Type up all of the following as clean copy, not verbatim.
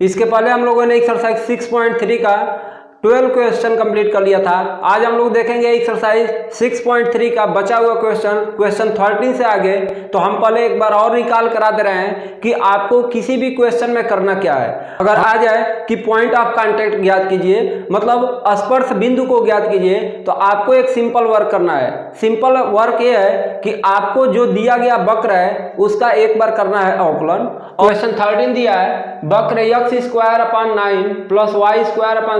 इसके पहले हम लोगों ने एक्सरसाइज 6.3 का 12 क्वेश्चन कंप्लीट कर लिया था। आज हम लोग देखेंगे एक्सरसाइज 6.3 का बचा हुआ क्वेश्चन 13 से आगे। तो हम पहले एक बार और रिकॉल करा दे रहे हैं कि आपको किसी भी क्वेश्चन में करना क्या है। अगर आ जाए कि पॉइंट ऑफ कांटेक्ट ज्ञात कीजिए, मतलब स्पर्श बिंदु को ज्ञात कीजिए, तो आपको एक सिंपल वर्क करना है। सिंपल वर्क ये है कि आपको जो दिया गया वक्र है उसका एक बार करना है अवकलन। क्वेश्चन 13 दिया है, वक्र x² 9 plus y²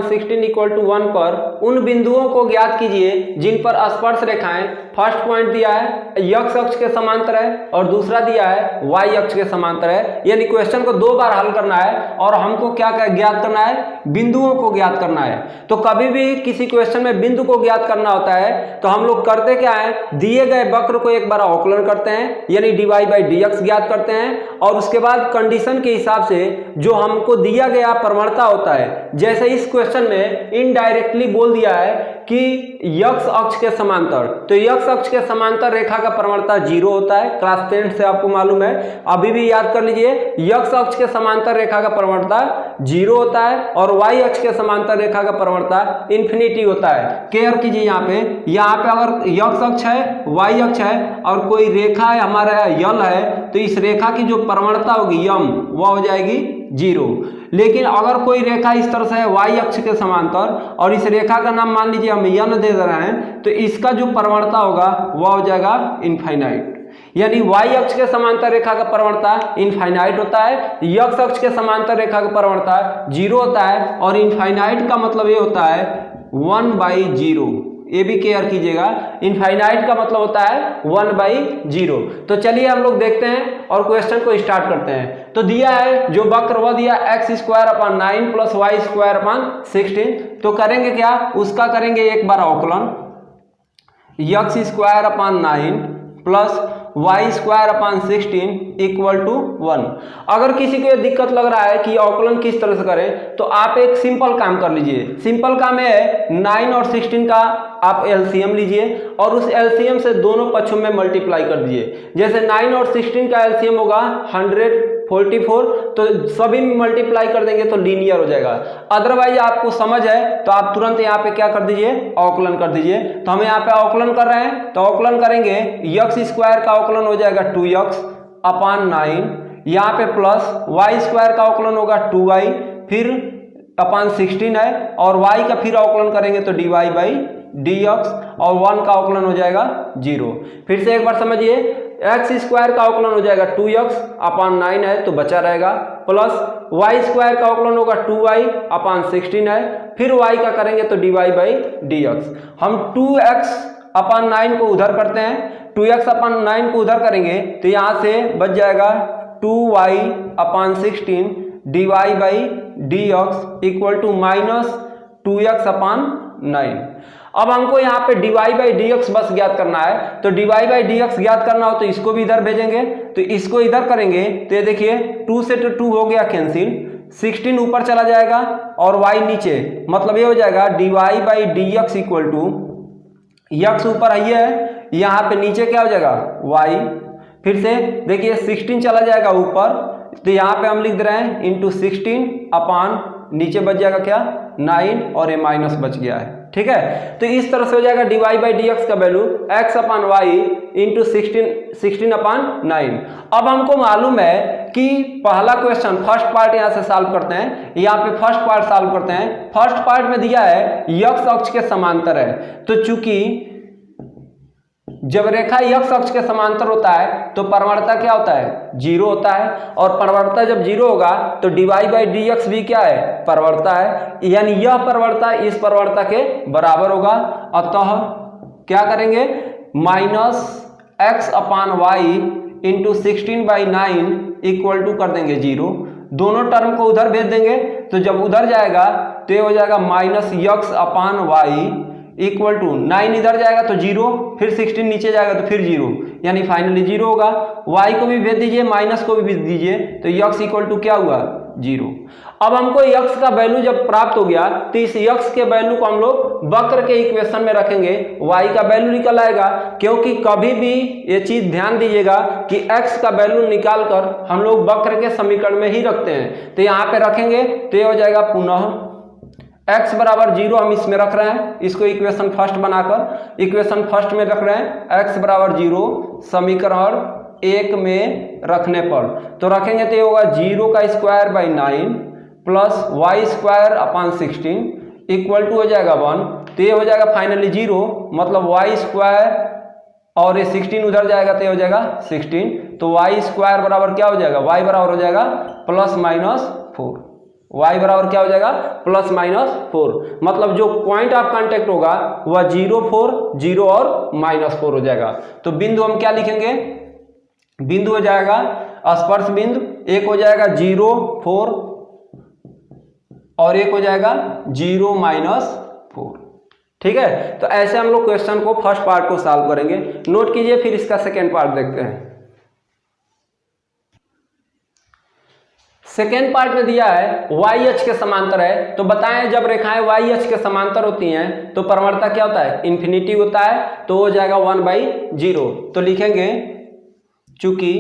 16 equal to 1 पर उन बिंदुओं को ज्ञात कीजिए जिन पर स्पर्श रेखाएं, फर्स्ट पॉइंट दिया है x अक्ष के समांतर है और दूसरा दिया है y अक्ष के समांतर है। यानी क्वेश्चन को दो बार हल करना है और हमको क्या ज्ञात करना है, बिंदुओं को ज्ञात करना है। तो कभी भी किसी क्वेश्चन में बिंदु को ज्ञात करना होता है तो हम लोग करते क्या है, दिए गए वक्र को एक बार अवकलन करते हैं यानी dy बाई dx ज्ञात करते हैं और उसके बाद कंडीशन के हिसाब से जो हमको दिया गया प्रवणता होता है, जैसे इस क्वेश्चन में इनडायरेक्टली बोल दिया है कि x अक्ष के समांतर, तो x अक्ष के समांतर रेखा का प्रवणता 0 होता है। क्लास 10 से आपको मालूम है, अभी भी याद कर लीजिए, x अक्ष के समांतर रेखा का प्रवणता 0 होता है और y अक्ष के समांतर रेखा का प्रवणता इन्फिनिटी होता है। केयर कीजिए, यहाँ पे अगर x अक्ष है, y अक्ष है और कोई रेखा है हमारा यल है, तो इस रेखा की जो प्रवणता होगी यम, वह हो जाएगी 0। लेकिन अगर कोई रेखा इस तरह से है y अक्ष के समांतर और इस रेखा का नाम मान लीजिए हम यन दे रहे हैं, तो इसका जो प्रवणता होगा वह हो जाएगा इनफाइनाइट। यानी y अक्ष के समांतर रेखा का प्रवणता इनफाइनाइट होता है, x अक्ष के समांतर रेखा का प्रवणता 0 होता है और इनफाइनाइट का मतलब ये होता है 1/0। ये भी केयर कीजिएगा, इनफाइनाइट का मतलब होता है 1/0। तो चलिए हम लोग देखते हैं और क्वेश्चन को स्टार्ट करते हैं। तो दिया है जो वक्र वह दिया x² 9 प्लस y² 16। तो करेंगे क्या, उसका करेंगे एक बार अवकलन। x² 9 plus y² 16 equal to 1। अगर किसी को ये दिक्कत लग रहा है कि अवकलन किस तरह से करें, तो आप एक सिंपल काम कर लीजिए। सिंपल काम है 9 और 16 का आप एलसीएम लीजिए और उस एलसीएम से दोनों पक्षों में मल्टीप्लाई कर दीजिए। जैसे 9 और 16 का एलसीएम होगा 144, तो सभी में मल्टीप्लाई कर देंगे तो लीनियर हो जाएगा। अदरवाइज आपको समझ है तो आप तुरंत यहाँ पे क्या कर दीजिए, अवकलन कर दीजिए। तो हम यहाँ पे अवकलन कर रहे हैं, तो अवकलन करेंगे x² का अवकलन हो जाएगा 2x अपान 9, यहाँ पे प्लस y² का अवकलन होगा 2y फिर अपान 16 है और y का फिर अवकलन करेंगे तो dy बाई dx और 1 का अवकलन हो जाएगा 0। फिर से एक बार समझिए, x² का अवकलन हो जाएगा 2x अपान 9 है तो बचा रहेगा, प्लस y² का अवकलन होगा 2y अपान 16 है, फिर y का करेंगे तो dy बाई dx। हम 2x अपान 9 को उधर करते हैं, 2x अपान 9 को उधर करेंगे तो यहाँ से बच जाएगा 2y upon 16 dy by dx equal to minus 2x upon 9। अब हमको यहाँ पे dy बाई dx बस ज्ञात करना है। तो dy बाई dx ज्ञात करना हो तो इसको भी इधर भेजेंगे, तो इसको इधर करेंगे तो ये देखिए 2 से 2 हो गया कैंसिल, 16 ऊपर चला जाएगा और y नीचे, मतलब ये हो जाएगा dy by dx equal to x ऊपर है, यहाँ पे नीचे क्या हो जाएगा y। फिर से देखिए 16 चला जाएगा ऊपर, तो यहाँ पे हम लिख दे रहे हैं इंटू 16 अपान नीचे बच जाएगा क्या 9 और ये माइनस बच गया है। ठीक है, तो इस तरह से हो जाएगा dy बाई dx का value x upon y into 16 अपान 9। अब हमको मालूम है कि पहला क्वेश्चन फर्स्ट पार्ट यहाँ से सॉल्व करते हैं, यहाँ पे फर्स्ट पार्ट सॉल्व करते हैं। फर्स्ट पार्ट में दिया है x अक्ष के समांतर है, तो चूंकि जब रेखा x अक्ष के समांतर होता है तो प्रवणता क्या होता है, 0 होता है, और प्रवणता जब 0 होगा तो dy बाई dx भी क्या है, प्रवणता है, यानी यह प्रवणता इस प्रवणता के बराबर होगा। अतः क्या करेंगे, minus x upon y into 16/9 equal to कर देंगे 0। दोनों टर्म को उधर भेज देंगे, तो जब उधर जाएगा तो ये हो जाएगा minus x upon y equal to 9 इधर जाएगा तो 0, फिर 16 नीचे जाएगा तो फिर 0, यानी फाइनली 0 होगा। y को भी भेज दीजिए, माइनस को भी भेज दीजिए, तो x इक्वल टू क्या हुआ 0। अब हमको x का वैल्यू जब प्राप्त हो गया तो इस x के वैल्यू को हम लोग वक्र के इक्वेशन में रखेंगे, y का वैल्यू निकल आएगा। क्योंकि कभी भी ये चीज ध्यान दीजिएगा कि x का वैल्यू निकाल कर हम लोग वक्र के समीकरण में ही रखते हैं। तो यहाँ पे रखेंगे तो ये हो जाएगा पुनः x बराबर 0 हम इसमें रख रहे हैं, इसको इक्वेशन फर्स्ट बनाकर इक्वेशन फर्स्ट में रख रहे हैं। x बराबर 0 समीकरण 1 में रखने पर तो रखेंगे तो ये होगा 0 का square by 9 plus Y square upon 16 equal to हो जाएगा 1। तो ये हो जाएगा फाइनली 0, मतलब वाई स्क्वायर और ये 16 उधर जाएगा तो ये हो जाएगा 16। तो वाई स्क्वायर बराबर क्या हो जाएगा, y बराबर हो जाएगा प्लस माइनस 4। y बराबर क्या हो जाएगा प्लस माइनस 4, मतलब जो पॉइंट ऑफ कांटेक्ट होगा वह 0, 4, 0 और माइनस 4 हो जाएगा। तो बिंदु हम क्या लिखेंगे, बिंदु हो जाएगा स्पर्श बिंदु, एक हो जाएगा 0, 4 और एक हो जाएगा 0, माइनस 4। ठीक है, तो ऐसे हम लोग क्वेश्चन को फर्स्ट पार्ट को सॉल्व करेंगे। नोट कीजिए, फिर इसका सेकेंड पार्ट देखते हैं। सेकेंड पार्ट में दिया है y अक्ष के समांतर है, तो बताएं जब रेखाएं y अक्ष के समांतर होती हैं तो प्रवणता क्या होता है, इन्फिनिटी होता है। तो हो जाएगा 1/0। तो लिखेंगे चूंकि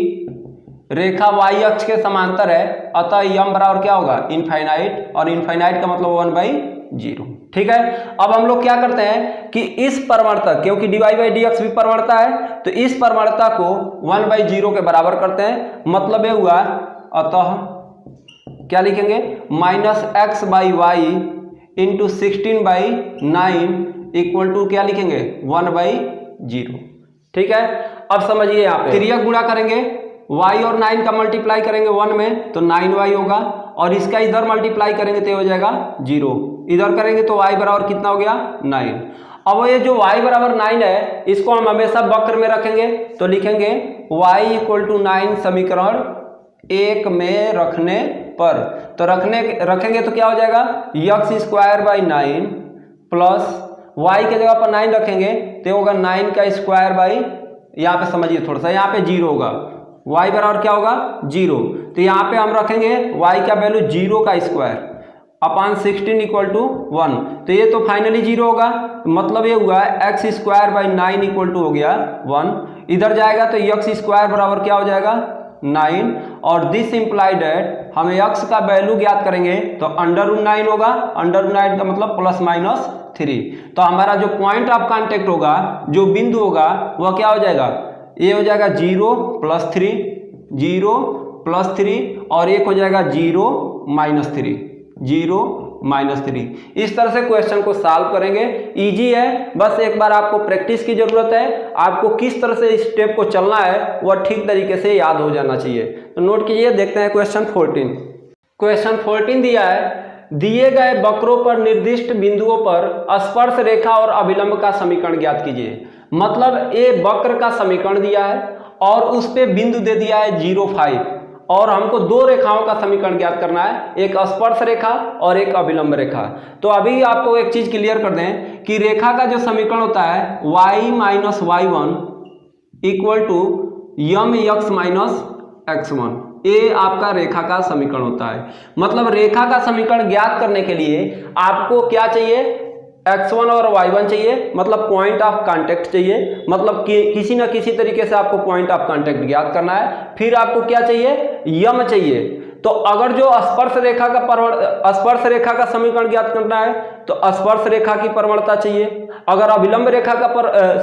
रेखा y अक्ष के समांतर है अतः यम बराबर क्या होगा इनफाइनाइट, और इनफाइनाइट का मतलब 1/0। ठीक है, अब हम लोग क्या करते हैं कि इस प्रवणता, क्योंकि dy/dx भी प्रवणता है, तो इस प्रवणता को 1/0 के बराबर करते हैं। मतलब ये हुआ, अतः क्या लिखेंगे minus X by Y into 16/9 equal to क्या लिखेंगे 1/0। ठीक है, अब समझिए यहाँ पे तिर्यक गुणा करेंगे, y और 9 का मल्टीप्लाई करेंगे 1 में तो 9y होगा, और इसका इधर मल्टीप्लाई करेंगे तो हो जाएगा 0, इधर करेंगे तो y बराबर कितना हो गया 9। अब ये जो y बराबर 9 है इसको हम हमेशा वक्र में रखेंगे, तो लिखेंगे y इक्वल टू 9 समीकरण 1 में रखने पर, तो रखेंगे तो क्या हो जाएगा x square by 9 plus y के जगह पर 9 रखेंगे तो होगा 9 का स्क्वायर बाई, यहाँ पे समझिए थोड़ा सा, यहाँ पे 0 होगा, y बराबर क्या होगा 0। तो यहाँ पे हम रखेंगे y का वैल्यू 0 का स्क्वायर अपॉन 16 इक्वल टू 1। तो ये तो फाइनली 0 होगा, मतलब ये हुआ x square by 9 equal to हो गया 1। इधर जाएगा तो x स्क्वायर बराबर क्या हो जाएगा 9, और दिस इंप्लाइड दैट हमें x का वैल्यू ज्ञात करेंगे तो √9 होगा, √9 का मतलब प्लस माइनस 3। तो हमारा जो पॉइंट ऑफ कांटेक्ट होगा, जो बिंदु होगा वह क्या हो जाएगा, ये हो जाएगा 0 + 3, 0 + 3 और एक हो जाएगा 0 - 3, 0 - 3। इस तरह से क्वेश्चन को सॉल्व करेंगे। इजी है, बस एक बार आपको प्रैक्टिस की जरूरत है। आपको किस तरह से इस स्टेप को चलना है वह ठीक तरीके से याद हो जाना चाहिए। तो नोट कीजिए, देखते हैं क्वेश्चन 14। क्वेश्चन 14 दिया है, दिए गए वक्रों पर निर्दिष्ट बिंदुओं पर स्पर्श रेखा और अभिलंब का समीकरण ज्ञात कीजिए। मतलब ये वक्र का समीकरण दिया है और उस पे बिंदु दे दिया है 0, 5, और हमको दो रेखाओं का समीकरण ज्ञात करना है, एक स्पर्श रेखा और एक अभिलंब रेखा। तो अभी आपको एक चीज क्लियर कर दें कि रेखा का जो समीकरण होता है y - y1 equal to mx - x1, ये आपका रेखा का समीकरण होता है। मतलब रेखा का समीकरण ज्ञात करने के लिए आपको क्या चाहिए, x1 और y1 चाहिए, मतलब पॉइंट ऑफ कांटेक्ट चाहिए, मतलब कि किसी न किसी तरीके से आपको पॉइंट ऑफ कांटेक्ट ज्ञात करना है। फिर आपको क्या चाहिए, यम चाहिए। तो अगर जो स्पर्श रेखा का समीकरण ज्ञात करना है तो स्पर्श रेखा की प्रवणता चाहिए। अगर अभिलंब रेखा का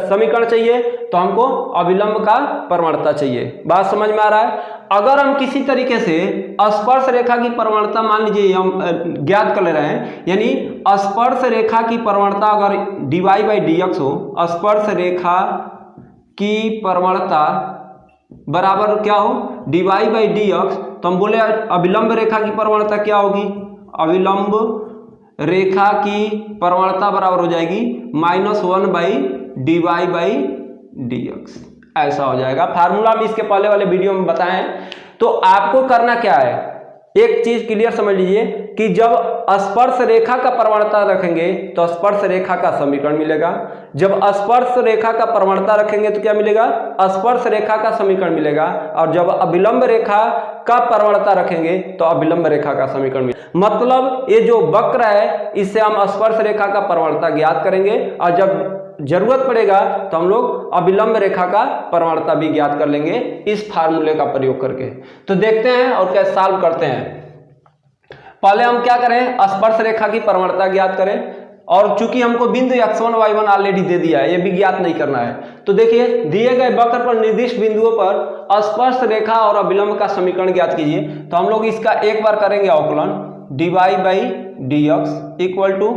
समीकरण चाहिए तो हमको अभिलंब का प्रवणता चाहिए। बात समझ में आ रहा है। अगर हम किसी तरीके से स्पर्श रेखा की प्रवणता मान लीजिए हम ज्ञात कर ले रहे हैं, यानी स्पर्श रेखा की प्रवणता अगर dy/dx हो, स्पर्श रेखा की प्रवणता बराबर क्या हो dy/dx, तो हम बोले अभिलंब रेखा की प्रवणता क्या होगी, अभिलंब रेखा की प्रवणता बराबर हो जाएगी -1/dy/dx, ऐसा हो जाएगा। फार्मूला हम इसके पहले वाले वीडियो में बताएं। तो आपको करना क्या है, एक चीज क्लियर समझ लीजिए कि जब स्पर्श रेखा का प्रवणता रखेंगे तो स्पर्श रेखा का समीकरण मिलेगा। जब स्पर्श रेखा का प्रवणता रखेंगे तो क्या मिलेगा? स्पर्श रेखा का समीकरण मिलेगा। और जब अभिलंब रेखा का प्रवणता रखेंगे तो अभिलंब रेखा का समीकरण मिलेगा। मतलब ये जो वक्र है इससे हम स्पर्श रेखा का प्रवणता ज्ञात करेंगे और जब जरूरत पड़ेगा तो हम लोग अभिलंब रेखा का प्रवणता भी ज्ञात कर लेंगे इस फार्मूले का प्रयोग करके। तो देखते हैं और कैसे सॉल्व करते हैं। पहले हम क्या करें, स्पर्श रेखा की प्रवणता ज्ञात करें। और चूंकि हमको बिंदु x1 y1 ऑलरेडी दे दिया है, ये भी ज्ञात नहीं करना है। तो देखिए दिए गए वक्र पर निर्दिष्ट बिंदुओं पर स्पर्श रेखा और अभिलंब का समीकरण ज्ञात कीजिए। तो हम लोग इसका एक बार करेंगे अवकलन, dy by D x equal to,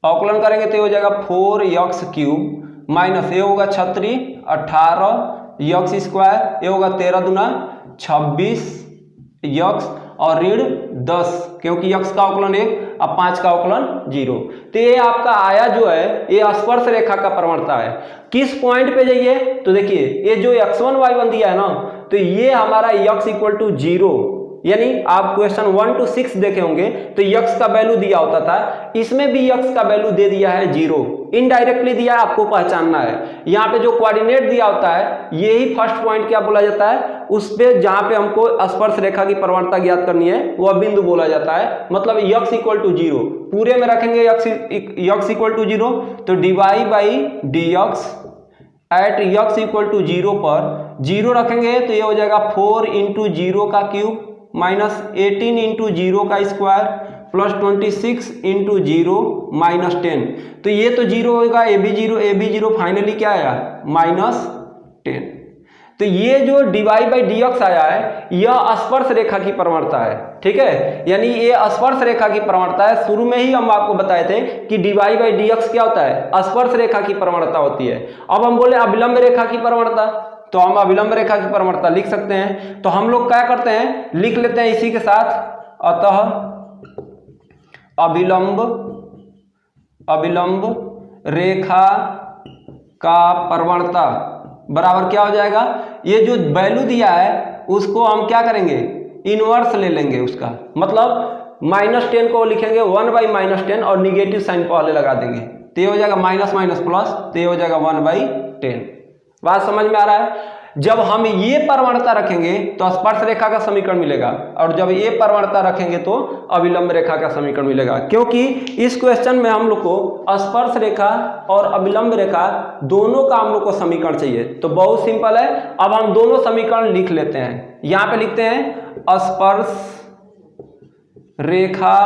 अवकलन करेंगे तो ये हो जाएगा 4x क्यूब माइनस ये होगा 36 18 x स्क्वायर, ये होगा 13 दूना 26 x और ऋण 10 क्योंकि x का अवकलन 1 अब 5 का अवकलन 0। तो ये आपका आया जो है ये स्पर्श रेखा का प्रवणता है। किस पॉइंट पे जाइए तो देखिए ये जो x1 y1 दिया है ना, तो ये हमारा x इक्वल टू 0, यानी आप क्वेश्चन 1 to 6 देखे होंगे तो x का वैल्यू दिया होता था, इसमें भी x का वैल्यू दे दिया है 0, इनडायरेक्टली दिया है, आपको पहचानना है। यहाँ पे जो कोऑर्डिनेट दिया होता है यही फर्स्ट पॉइंट क्या बोला जाता है, उस पे जहाँ पे हमको स्पर्श रेखा की प्रवणता ज्ञात करनी है वह बिंदु बोला जाता है। मतलब x इक्वल टू 0 पूरे में रखेंगे x इक्वल टू 0 तो dy by D x at x equal to 0 पर 0 रखेंगे तो ये हो जाएगा 4 इंटू 0 का क्यूब माइनस 18 इंटू 0 का स्क्वायर प्लस 26 इंटू 0 माइनस 10। तो ये तो 0 होगा, ए बी जीरो फाइनली क्या आया माइनस 10। तो ये जो dy बाई डी एक्स आया है यह स्पर्श रेखा की प्रवणता है, ठीक है, यानी ये स्पर्श रेखा की प्रवणता है। शुरू में ही हम आपको बताए थे कि dy बाई डी एक्स क्या होता है, स्पर्श रेखा की प्रवणता होती है। अब हम बोले अभिलंब रेखा की प्रवणता, तो हम अभिलंब रेखा की प्रवणता लिख सकते हैं। तो हम लोग क्या करते हैं, लिख लेते हैं इसी के साथ, अतः अभिलंब रेखा का प्रवणता बराबर क्या हो जाएगा, ये जो वैल्यू दिया है उसको हम क्या करेंगे, इनवर्स ले लेंगे उसका, मतलब -10 को लिखेंगे 1 बाई -10 और निगेटिव साइन पहले लगा देंगे, तो ये हो जाएगा माइनस माइनस प्लस, तो ये हो जाएगा 1/10। बात समझ में आ रहा है। जब हम ये प्रवणता रखेंगे तो स्पर्श रेखा का समीकरण मिलेगा और जब ये प्रवणता रखेंगे तो अभिलंब रेखा का समीकरण मिलेगा, क्योंकि इस क्वेश्चन में हम लोग को स्पर्श रेखा और अभिलंब रेखा दोनों का हम लोग को समीकरण चाहिए। तो बहुत सिंपल है, अब हम दोनों समीकरण लिख लेते हैं। यहां पे लिखते हैं स्पर्श रेखा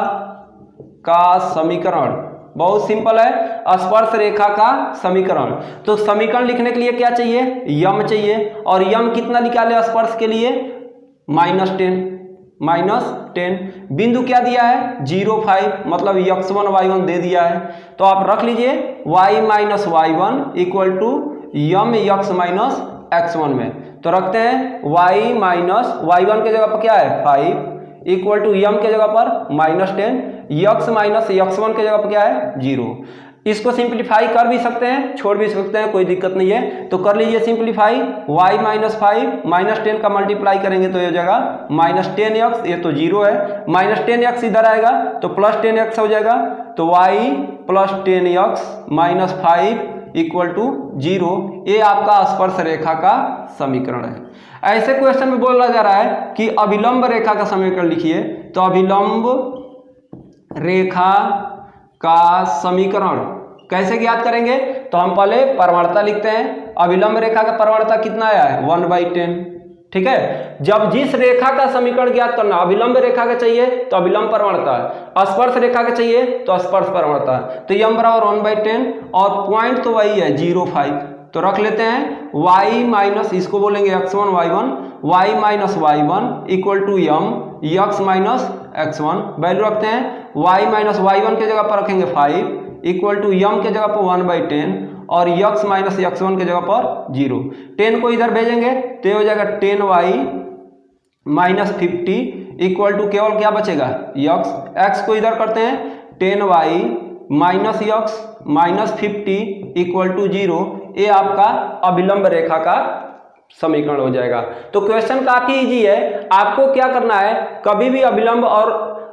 का समीकरण, बहुत सिंपल है, स्पर्श रेखा का समीकरण। तो समीकरण लिखने के लिए क्या चाहिए, यम चाहिए, और यम कितना निकाले स्पर्श के लिए -10। बिंदु क्या दिया है 0,5, मतलब x1 y1 दे दिया है। तो आप रख लीजिए y minus y1 equal to M x minus x1 में। तो रखते हैं y माइनस y1 के जगह पर क्या है 5 इक्वल टू यम के जगह पर -10, x माइनस x1 के जगह पर क्या है 0। इसको सिंप्लीफाई कर भी सकते हैं, छोड़ भी सकते हैं, कोई दिक्कत नहीं है। तो कर लीजिए सिंप्लीफाई, y माइनस 5 -10 का मल्टीप्लाई करेंगे तो ये हो जाएगा -10x, ये तो 0 है, -10x इधर आएगा तो +10x हो जाएगा। तो y plus 10x minus 5 equal to 0, ये आपका स्पर्श रेखा का समीकरण है। ऐसे क्वेश्चन में बोला जा रहा है कि अभिलंब रेखा का समीकरण लिखिए, तो अभिलंब रेखा का समीकरण कैसे ज्ञात करेंगे, तो हम पहले प्रवणता लिखते हैं। अभिलंब रेखा का प्रवणता कितना आया है 1/10, ठीक है। जब जिस रेखा का समीकरण ज्ञात करना, अभिलंब रेखा का चाहिए तो अभिलंब प्रवणता, स्पर्श रेखा का चाहिए तो स्पर्श प्रवणता। तो यम बराबर 1/10 और पॉइंट तो वही है 0,5। तो रख लेते हैं y माइनस, इसको बोलेंगे x1 y1, y minus y1 equal to M x minus x1। Value रखते हैं y माइनस y1 के जगह पर रखेंगे 5 इक्वल टू यम के जगह पर 1/10 और x माइनस x1 के जगह पर 0। 10 को इधर भेजेंगे तो ये हो जाएगा 10y माइनस 50 इक्वल टू केवल क्या बचेगा x को इधर करते हैं 10y minus x minus 50 equal to 0। ये आपका अभिलंब रेखा का समीकरण हो जाएगा। तो क्वेश्चन काफी इजी है, आपको क्या करना है, कभी भी अभिलंब और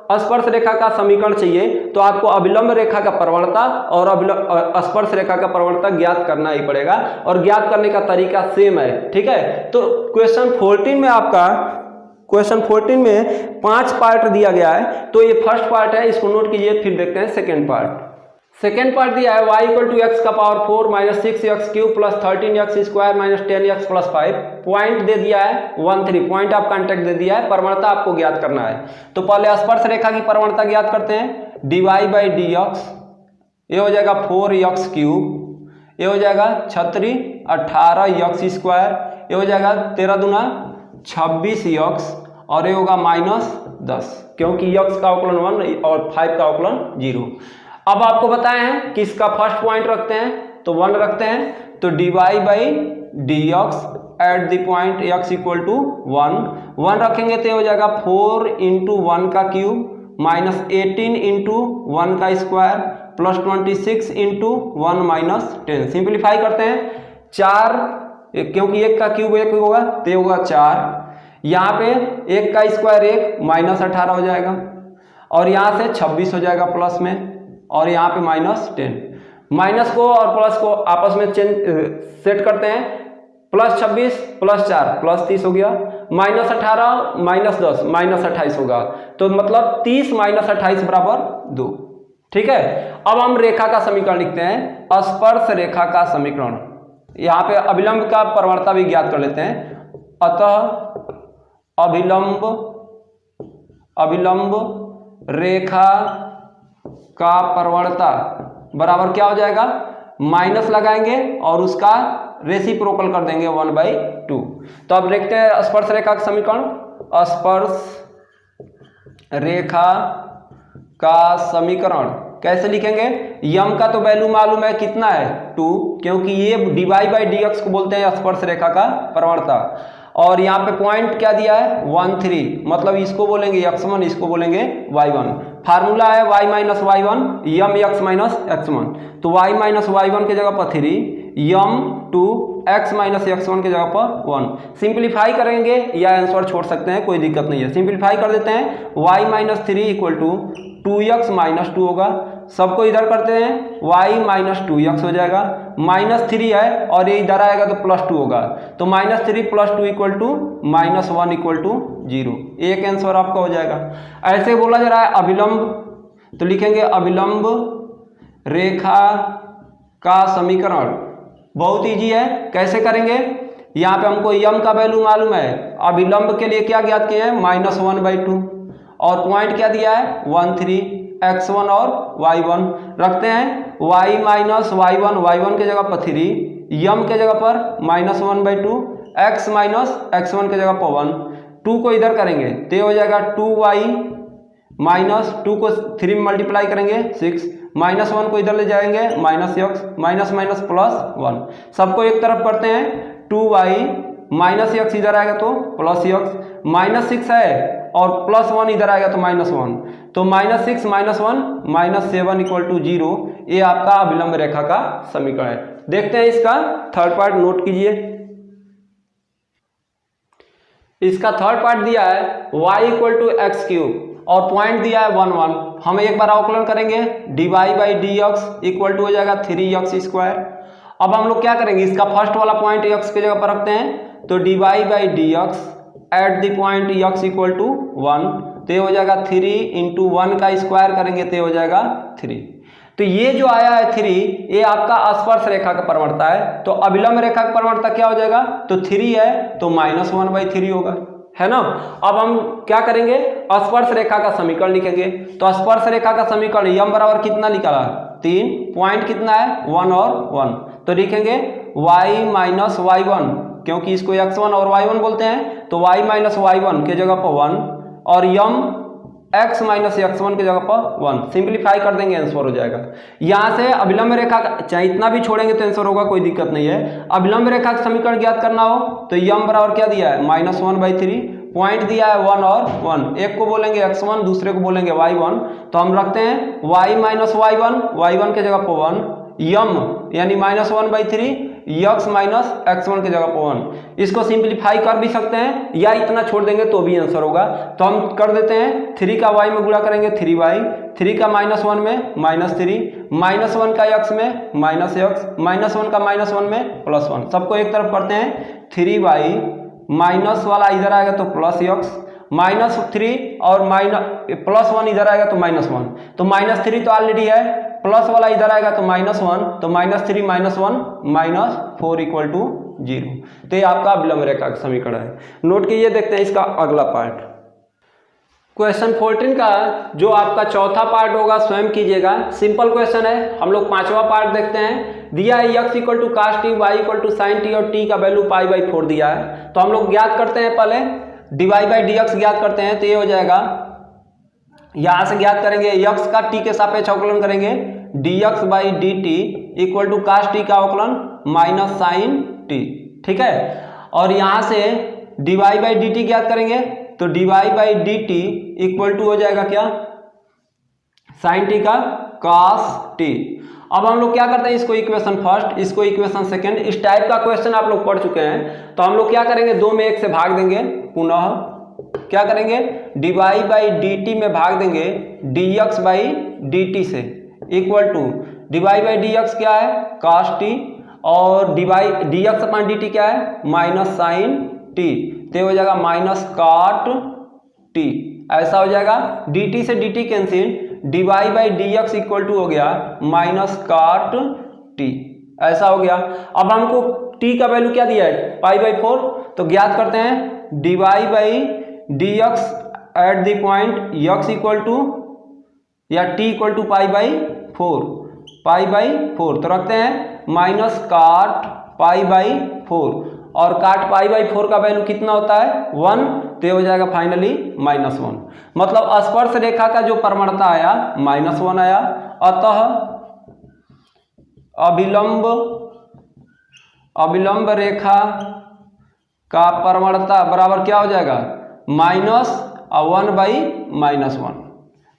स्पर्श रेखा का समीकरण चाहिए तो आपको अभिलंब रेखा का प्रवणता और स्पर्श रेखा का प्रवणता ज्ञात करना ही पड़ेगा, और ज्ञात करने का तरीका सेम है। ठीक है, तो क्वेश्चन 14 में आपका क्वेश्चन 14 में 5 पार्ट दिया गया है। तो ये फर्स्ट पार्ट है, इसको नोट कीजिए। फिर देखते हैं सेकेंड पार्ट। सेकेंड पार्ट दिया है y इक्वल टू एक्स का power 4 minus 6x cube plus 13x square minus 10x plus 5। Point दे दिया है 1 3, पॉइंट ऑफ कांटेक्ट दे दिया है, प्रवणता आपको ज्ञात करना है। तो पहले स्पर्श रेखा की प्रवणता ज्ञात करते हैं। dy बाई डी एक्स, ये हो जाएगा 4x क्यूब, ये हो जाएगा 36 18x स्क्वायर, ये हो जाएगा 13 दूना 26x, और ये होगा माइनस 10, क्योंकि x का अवकलन 1 और 5 का अवकलन 0। अब आपको बताए हैं कि इसका फर्स्ट पॉइंट रखते हैं तो 1 रखते हैं, तो dy by D x at the point x equal to 1 रखेंगे तो हो जाएगा 4 इंटू 1 का क्यूब माइनस 18 इंटू 1 का square plus 26 into 1 minus 10। Simplify करते हैं, 4 क्योंकि 1 का क्यूब 1 होगा तो होगा 4, यहाँ पे 1 का स्क्वायर 1 माइनस 18 हो जाएगा, और यहाँ से 26 हो जाएगा प्लस में, और यहाँ पे माइनस 10। माइनस को और प्लस को आपस में सेट करते हैं, प्लस 26 प्लस 4 प्लस 30 हो गया, माइनस 18 माइनस 10 माइनस 28 होगा, तो मतलब 30 माइनस 28 बराबर 2। ठीक है, अब हम रेखा का समीकरण लिखते हैं, स्पर्श रेखा का समीकरण। यहाँ पे अभिलंब का प्रवणता भी ज्ञात कर लेते हैं। अतः अभिलंब रेखा का प्रवणता बराबर क्या हो जाएगा, माइनस लगाएंगे और उसका रेसिप्रोकल कर देंगे 1/2। तो अब देखते हैं स्पर्श रेखा का समीकरण। स्पर्श रेखा का समीकरण कैसे लिखेंगे, यम का तो वैल्यू मालूम है, कितना है 2, क्योंकि ये dy बाई डी एक्स को बोलते हैं स्पर्श रेखा का प्रवणता, और यहाँ पे पॉइंट क्या दिया है 1 3, मतलब इसको बोलेंगे x1, इसको बोलेंगे y1। फार्मूला है y माइनस y1 यम x माइनस x1, तो y माइनस y1 के जगह पर 3, यम 2 x माइनस x1 के जगह पर 1। सिंप्लीफाई करेंगे या आंसर छोड़ सकते हैं, कोई दिक्कत नहीं है। सिंप्लीफाई कर देते हैं, y minus 3 equal to 2x minus 2 होगा, सबको इधर करते हैं, y माइनस 2x हो जाएगा, माइनस 3 है और ये इधर आएगा तो प्लस 2 होगा, तो minus 3 plus 2 equal to minus 1 equal to 0। एक आंसर आपका हो जाएगा। ऐसे बोला जा रहा है अभिलंब, तो लिखेंगे अभिलंब रेखा का समीकरण। बहुत इजी है, कैसे करेंगे, यहाँ पे हमको यम का वैल्यू मालूम है, अभिलंब के लिए क्या ज्ञात किए हैं -1/2, और पॉइंट क्या दिया है 1 3, x1 और y1 रखते हैं, y माइनस y1 के जगह पर 3, यम के जगह पर -1/2, x माइनस x1 के जगह पर 1, 2 को इधर करेंगे तो हो जाएगा 2y माइनस 2 को 3 में मल्टीप्लाई करेंगे 6, माइनस 1 को इधर ले जाएंगे minus x, minus minus plus 1, सबको एक तरफ करते हैं, 2y माइनस x इधर आएगा तो प्लस x, माइनस 6 है और प्लस 1 इधर आएगा तो -1, तो -6 -1 -7 इक्वल टू 0। ये आपका अभिलंब रेखा का समीकरण है। देखते हैं इसका थर्ड पार्ट, नोट कीजिए। इसका थर्ड पार्ट दिया है y equal to x cube और पॉइंट दिया है 1 1। हम एक बार अवकलन करेंगे, dy by D x equal to हो जाएगा 3x स्क्वायर। अब हम लोग क्या करेंगे, इसका फर्स्ट वाला पॉइंट x के जगह पर रखते हैं, तो dy by D x at the point x equal to 1, तो हो जाएगा 3 इंटू 1 का स्क्वायर करेंगे तो हो जाएगा 3। तो ये जो आया है 3, ये आपका स्पर्श रेखा का प्रवणता है, तो अभिलंब रेखा का प्रवणता क्या हो जाएगा, तो 3 है तो -1/3 होगा, है ना। अब हम क्या करेंगे, स्पर्श रेखा का समीकरण लिखेंगे, तो स्पर्श रेखा का समीकरण यम बराबर कितना निकाला 3, पॉइंट कितना है 1 और 1, तो लिखेंगे y माइनस y1, क्योंकि इसको x1 और y1 बोलते हैं, तो y माइनस y1 के जगह पर 1 और यम x माइनस x1 के जगह पर 1। सिंप्लीफाई कर देंगे, आंसर हो जाएगा। यहाँ से अभिलंब रेखा का चाहे इतना भी छोड़ेंगे तो आंसर होगा, कोई दिक्कत नहीं है। अभिलंब रेखा का समीकरण ज्ञात करना हो तो यम बराबर क्या दिया है -1/3, पॉइंट दिया है 1 और 1, एक को बोलेंगे x1 दूसरे को बोलेंगे y1, तो हम रखते हैं y माइनस y1 के जगह पर 1, यम यानी -1/3 यक्स माइनस x1 की जगह पर 1। इसको सिंप्लीफाई कर भी सकते हैं या इतना छोड़ देंगे तो भी आंसर होगा। तो हम कर देते हैं 3 का y में गुणा करेंगे 3y, 3 का -1 में -3, -1 का x में -x, -1 का -1 में +1। सबको एक तरफ करते हैं 3y, माइनस वाला इधर आएगा तो +x, -3 और +1 इधर आएगा तो -1, तो -3 तो ऑलरेडी है, प्लस वाला इधर आएगा तो -1, तो -3 -1 -4 = 0। तो ये आपका अभिलंब रेखा का समीकरण है। नोट कीजिए, देखते हैं इसका अगला पार्ट। क्वेश्चन 14 का जो आपका चौथा पार्ट होगा स्वयं कीजिएगा, सिंपल क्वेश्चन है। हम लोग पांचवा पार्ट देखते हैं। दिया है x = cos t, y = sin t और t का वैल्यू π/4 दिया है। तो हम लोग ज्ञात करते हैं, पहले dy/dx ज्ञात करते हैं। तो ये हो जाएगा, यहां से ज्ञात करेंगे x का t के सापेक्ष अवकलन करेंगे, dx/dt = cos t का अवकलन -sin t, ठीक है। और यहां से dy/dt ज्ञात करेंगे, तो dy/dt = हो जाएगा क्या, sin t का cos t। अब हम लोग क्या करते हैं, इसको इक्वेशन फर्स्ट, इसको इक्वेशन सेकंड। इस टाइप का क्वेश्चन आप लोग पढ़ चुके हैं। तो हम लोग क्या करेंगे, 2 में 1 से भाग देंगे, पुनः क्या करेंगे, dy/dt में भाग देंगे dx/dt से, इक्वल टू dy/dx क्या है, cos t, और dx/dt क्या है, -sin t। तो हो जाएगा -cot t, ऐसा हो जाएगा। dt से dt कैंसिल, dy/dx = हो गया -cot t, ऐसा हो गया। अब हमको t का वैल्यू क्या दिया है, π/4। तो ज्ञात करते हैं dy/dx eight the point x = या t = π/4, तो रखते हैं -cot π/4, और cot π/4 का वैल्यू कितना होता है, 1। तो हो जाएगा फाइनली -1, मतलब स्पर्श रेखा का जो प्रवणता आया -1 आया। अतः अभिलंब रेखा का प्रवणता बराबर क्या हो जाएगा, -1/-1।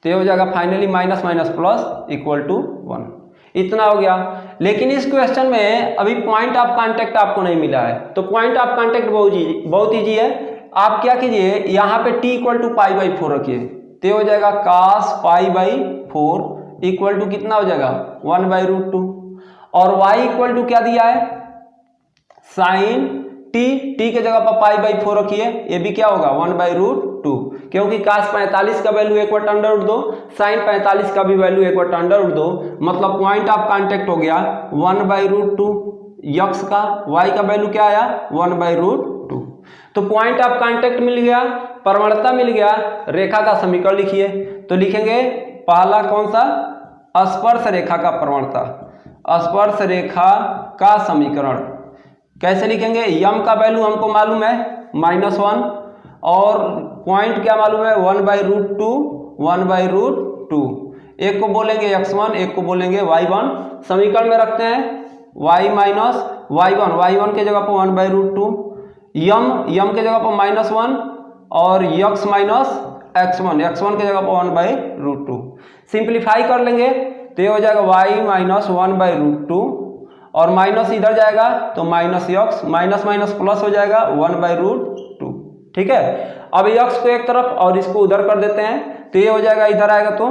तो हो जाएगा फाइनली -+ =1। इतना हो गया। लेकिन इस क्वेश्चन में अभी पॉइंट ऑफ कांटेक्ट आपको नहीं मिला है। तो पॉइंट ऑफ कांटेक्ट बहुत ईजी है। आप क्या कीजिए, यहाँ पे t = π/4 रखिए, तो हो जाएगा cos π/4 = कितना हो जाएगा, 1/√2, और y = क्या दिया है, sin t के जगह पर π/4 रखिए, ये भी क्या होगा 1/√2, क्योंकि cos 45 का वैल्यू 1/√2, sin 45 का भी वैल्यू 1/√2, मतलब पॉइंट ऑफ कांटेक्ट हो गया 1/√2 x का, y का वैल्यू क्या आया 1/√2। तो पॉइंट ऑफ कांटेक्ट मिल गया, प्रवणता मिल गया। रेखा का समीकरण लिखिए। तो लिखेंगे पहला कौन सा, स्पर्श रेखा का प्रवणता, स्पर्श रेखा का समीकरण कैसे लिखेंगे, यम का वैल्यू हमको मालूम है -1, और पॉइंट क्या मालूम है 1/√2, एक को बोलेंगे x1, एक को बोलेंगे y1। समीकरण में रखते हैं y के जगह पर 1/√2, यम के जगह पर -1, और x x1 के जगह पर 1/√2। सिंप्लीफाई कर लेंगे तो ये हो जाएगा y - 1/√2, और माइनस इधर जाएगा तो -x, माइनस प्लस हो जाएगा 1/√2, ठीक है। अब x को एक तरफ और इसको उधर कर देते हैं, तो ये हो जाएगा, इधर आएगा तो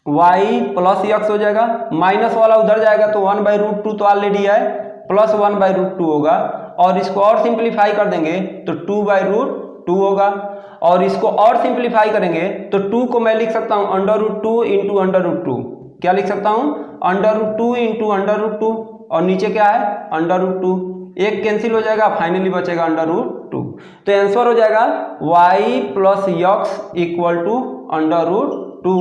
y + x हो जाएगा, माइनस वाला उधर जाएगा तो 1/√2 तो ऑलरेडी है, प्लस 1/√2 होगा, और इसको और सिंप्लीफाई कर देंगे तो 2/√2 होगा, और इसको और सिंप्लीफाई करेंगे तो 2 को मैं लिख सकता हूँ √2 × √2। क्या लिख सकता हूँ, √2 × √2, और नीचे क्या है √2, एक कैंसिल हो जाएगा, फाइनली बचेगा √2। तो आंसर हो जाएगा y + x = √2।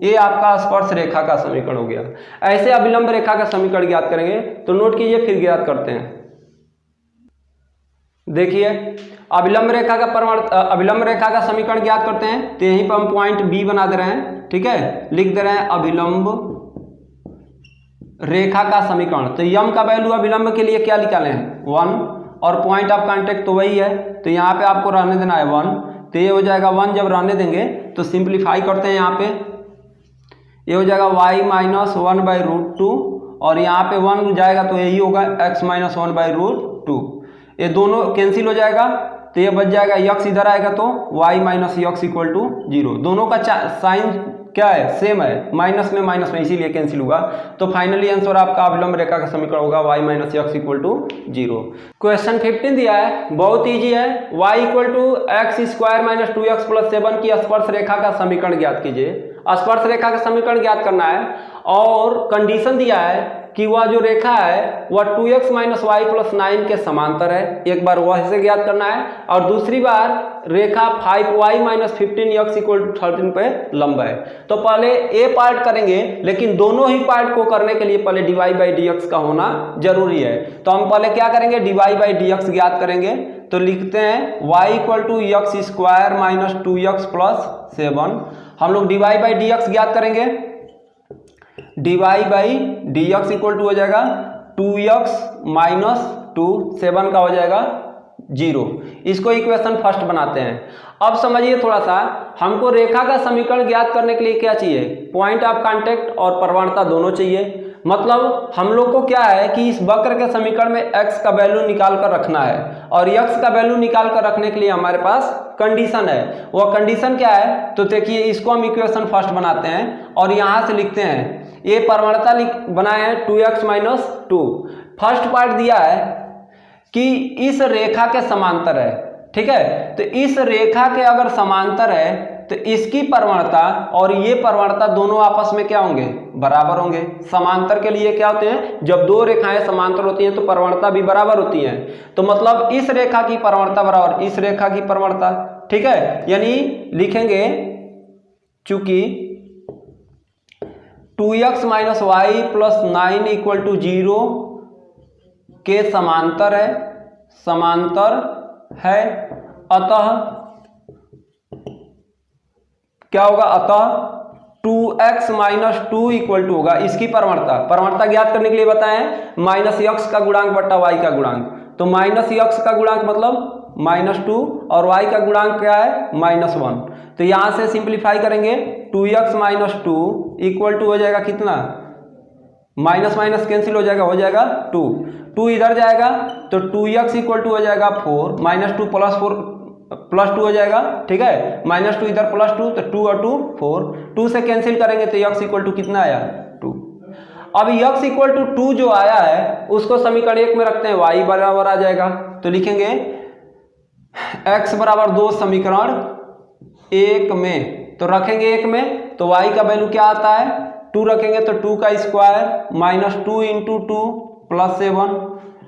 ये आपका स्पर्श रेखा का समीकरण हो गया। ऐसे अभिलंब रेखा का समीकरण ज्ञात करेंगे, तो नोट कीजिए, फिर ज्ञात करते हैं। देखिए अभिलंब रेखा का समीकरण ज्ञात करते हैं। तो यहीं पर हम पॉइंट बी बना दे रहे हैं, ठीक है, लिख दे रहे हैं अभिलंब रेखा का समीकरण। तो यम का वैल्यू अभिलंब के लिए क्या निकालें, 1, और पॉइंट ऑफ कांटेक्ट तो वही है, तो यहाँ पे आपको रहने देना है 1। तो ये हो जाएगा 1, जब रहने देंगे तो सिंप्लीफाई करते हैं, यहाँ पे ये हो जाएगा y - 1/√2, और यहाँ पे 1 जाएगा तो यही होगा x माइनस 1/√2। ये दोनों कैंसिल हो जाएगा तो ये बच जाएगा x इधर आएगा तो y minus x equal to 0। दोनों का साइन क्या है, सेम है, माइनस में इसीलिए कैंसिल हुआ। तो फाइनली आंसर आपका अभिलंब रेखा का समीकरण होगा y minus x equal to 0। Question 15 दिया है, बहुत इजी है। y equal to x square minus 2x plus 7 की स्पर्श रेखा का समीकरण ज्ञात कीजिए। स्पर्श रेखा का समीकरण ज्ञात करना है और कंडीशन दिया है कि वह जो रेखा है वह 2x माइनस वाई प्लस 9 के समांतर है। एक बार वह से ज्ञात करना है और दूसरी बार रेखा 5y minus 15x equal to 13 पे लंब है। तो पहले ए पार्ट करेंगे, लेकिन दोनों ही पार्ट को करने के लिए पहले dy बाई dx का होना जरूरी है। तो हम पहले क्या करेंगे, dy बाई dx ज्ञात करेंगे। तो लिखते हैं y equal to x square minus 2x plus 7। हम लोग dy बाई dx ज्ञात करेंगे। dy by dx equal to हो जाएगा 2x माइनस 2, 7 का हो जाएगा 0। इसको इक्वेशन फर्स्ट बनाते हैं। अब समझिए थोड़ा सा, हमको रेखा का समीकरण ज्ञात करने के लिए क्या चाहिए, पॉइंट ऑफ कांटेक्ट और प्रवणता दोनों चाहिए। मतलब हम लोग को क्या है कि इस वक्र के समीकरण में x का वैल्यू निकाल कर रखना है और x का वैल्यू निकाल कर रखने के लिए हमारे पास कंडीशन है। वह कंडीशन क्या है, तो देखिए इसको हम इक्वेशन फर्स्ट बनाते हैं और यहाँ से लिखते हैं, ये प्रवणता बनाए हैं 2x माइनस 2। फर्स्ट पार्ट दिया है कि इस रेखा के समांतर है, ठीक है। तो इस रेखा के अगर समांतर है तो इसकी प्रवणता और ये प्रवणता दोनों आपस में क्या होंगे, बराबर होंगे। समांतर के लिए क्या होते हैं, जब दो रेखाएं समांतर होती हैं तो प्रवणता भी बराबर होती है। तो मतलब इस रेखा की प्रवणता बराबर इस रेखा की प्रवणता, ठीक है। यानी लिखेंगे चूंकि 2x minus y plus 9 equal to 0 के समांतर है, अतः क्या होगा, अतः 2x माइनस 2 इक्वल टू होगा इसकी प्रवणता ज्ञात करने के लिए बताएं माइनस x का गुणांक बट्टा y का गुणांक। तो माइनस x का गुणांक मतलब -2 और y का गुणांक क्या है, -1। तो यहां से सिंप्लीफाई करेंगे 2x माइनस 2 इक्वल टू हो जाएगा कितना, माइनस माइनस कैंसिल हो जाएगा 2 इधर जाएगा तो 2x इक्वल टू हो जाएगा 4, -2 प्लस 4 प्लस 2 हो जाएगा, ठीक है। -2 इधर प्लस 2 तो 2 और 2 4, 2 से कैंसिल करेंगे तो x इक्वल टू कितना आया, 2। अब x इक्वल टू 2 जो आया है उसको समीकरण 1 में रखते हैं, y बराबर आ जाएगा। तो लिखेंगे x बराबर 2 समीकरण 1 में, तो रखेंगे 1 में तो y का वैल्यू क्या आता है, 2 रखेंगे तो 2 का स्क्वायर माइनस 2 इंटू 2 प्लस 7,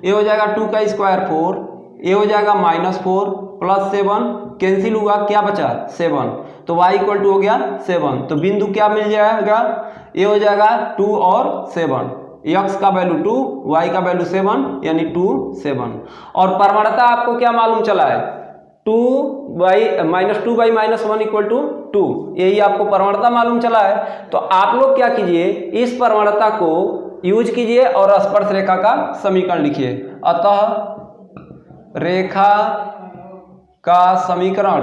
ये हो जाएगा 2 का स्क्वायर 4, ये हो जाएगा -4 प्लस 7 कैंसिल हुआ, क्या बचा 7। तो y इक्वल टू हो गया 7। तो बिंदु क्या मिल जाएगा, ये हो जाएगा 2 और 7, x का वैल्यू 2 y का वैल्यू 7 यानी 2 7। और प्रवणता आपको क्या मालूम चला है, 2 बाई -1 इक्वल टू 2, यही आपको प्रवणता मालूम चला है। तो आप लोग क्या कीजिए, इस प्रवणता को यूज कीजिए और स्पर्श रेखा का समीकरण लिखिए। अतः रेखा का समीकरण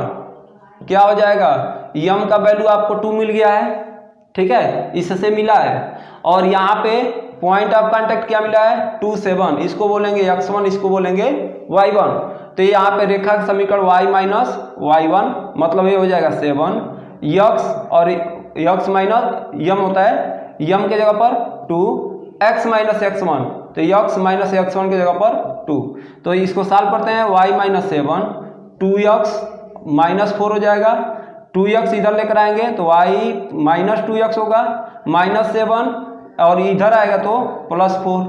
क्या हो जाएगा, यम का वैल्यू आपको 2 मिल गया है, ठीक है, इससे मिला है। और यहाँ पे पॉइंट ऑफ कांटेक्ट क्या मिला है, 2 7, इसको बोलेंगे x1, इसको बोलेंगे y1। तो यहाँ पे रेखा का समीकरण y माइनस y1 मतलब ये हो जाएगा 7 x और x माइनस यम होता है, यम के जगह पर 2 x माइनस x1, तो x माइनस x1 की जगह पर 2। तो इसको सॉल्व करते हैं, y माइनस 7 2x माइनस 4 हो जाएगा, 2x इधर लेकर आएंगे तो y माइनस 2x होगा, -7 और इधर आएगा तो +4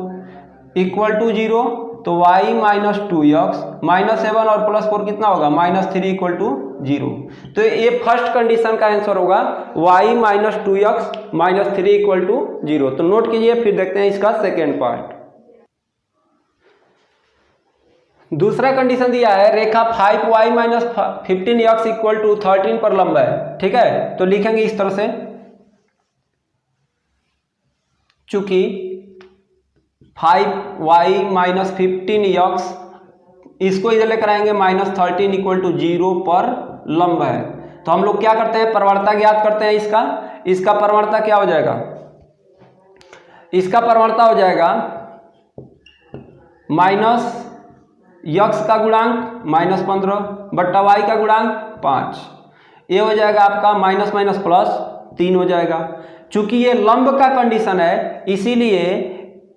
इक्वल टू 0। तो y माइनस 2x -7 और +4 कितना होगा, -3 इक्वल टू 0। तो ये फर्स्ट कंडीशन का आंसर होगा y minus 2x -3 equal to 0। तो नोट कीजिए, फिर देखते हैं इसका सेकेंड पार्ट। दूसरा कंडीशन दिया है, रेखा 5y minus 15x equal to 13 पर लंब है, ठीक है। तो लिखेंगे इस तरह से, चूंकि 5y माइनस 15x इसको इधर लेकर आएंगे -13 इक्वल टू 0 पर लंब है। तो हम लोग क्या करते हैं, प्रवणता ज्ञात करते हैं इसका प्रवणता क्या हो जाएगा, इसका परवणता हो जाएगा माइनस यक्स का गुणांक -15 बट्टा वाई का गुणांक 5। ये हो जाएगा आपका माइनस माइनस प्लस 3 हो जाएगा। चूंकि ये लंब का कंडीशन है इसीलिए